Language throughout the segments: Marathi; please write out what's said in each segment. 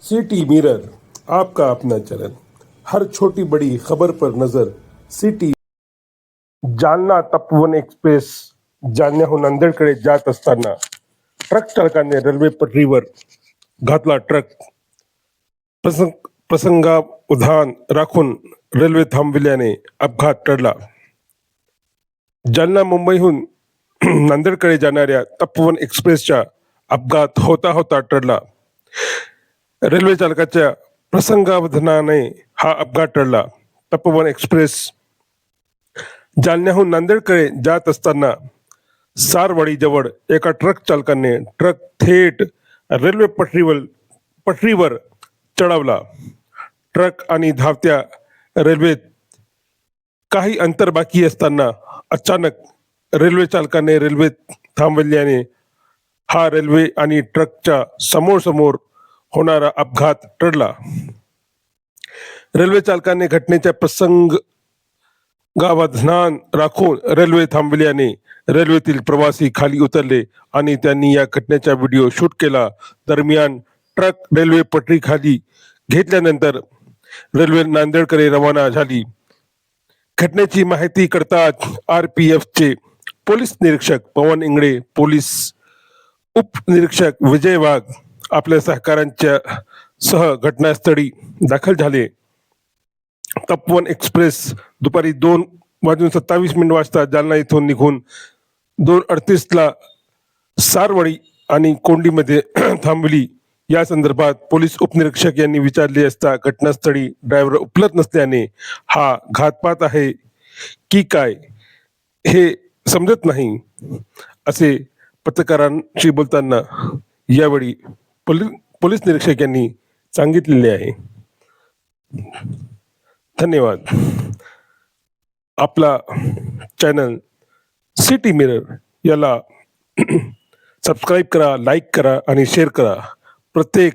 सिटी मिरर, आपका अपना चैनल। हर छोटी बड़ी खबर पर नजर। सिटी। जालना तपोवन एक्सप्रेस जालन्याहून नांदेडकडे जात असताना ट्रक चालकाने रेल्वे पटरीवर घातला ट्रक। प्रसंगावधान राखून रेल्वे थांबविल्याने अपघात टळला। जालना मुंबईहून नांदेडकडे जाणाऱ्या तपोवन एक्सप्रेसचा अपघात होता होता टळला। रेल्वे चालकाच्या प्रसंगावधानाने हा अपघात टळला। तपोवन एक्सप्रेस जालन्याहून नांदेडकडे जात असताना सारवाडीजवळ एका ट्रक चालकाने ट्रक थेट रेल्वे पटरीवर चढवला। ट्रक आणि धावत्या रेल्वेत काही अंतर बाकी असताना अचानक रेल्वे चालकाने रेल्वेत थांबविल्याने हा रेल्वे आणि ट्रकच्या समोर होणारा अपघात टळला। रेल्वे चालकाने घटनेच्या प्रसंगावधान राखून रेल्वे थांबविल्याने रेल्वेतील प्रवासी खाली उतरले आणि त्यांनी या घटनेचा व्हिडिओ शूट केला। दरम्यान ट्रक रेल्वे पटरी खाली घेतल्यानंतर रेल्वे नांदेडकडे रवाना झाली। घटनेची माहिती कळताच RPFचे पोलीस निरीक्षक पवन इंगळे, पोलीस उपनिरीक्षक विजय वाघ आपल्या सहकाऱ्यांच्या सह घटनास्थळी दाखल झाले। तपोवन एक्सप्रेस दुपारी 2:27 वाजता जालना येथून निघून 2:38 सारवाडी आणि कोंडीमध्ये थांबली। या संदर्भात पोलीस उपनिरीक्षक यांनी विचारले असता घटनास्थळी ड्रायव्हर उपलब्ध नसल्याने हा घातपात आहे की काय हे समजत नाही असे पत्रकारांशी बोलताना यावेळी पोलीस निरीक्षक यांनी सांगितलेले आहे। धन्यवाद। आपला चॅनल सिटी मिरर याला सबस्क्राईब करा, लाईक करा आणि शेअर करा। प्रत्येक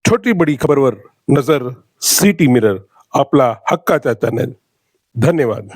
छोटी बडी खबरवर नजर। सिटी मिरर, आपला हक्काचा चॅनल। धन्यवाद।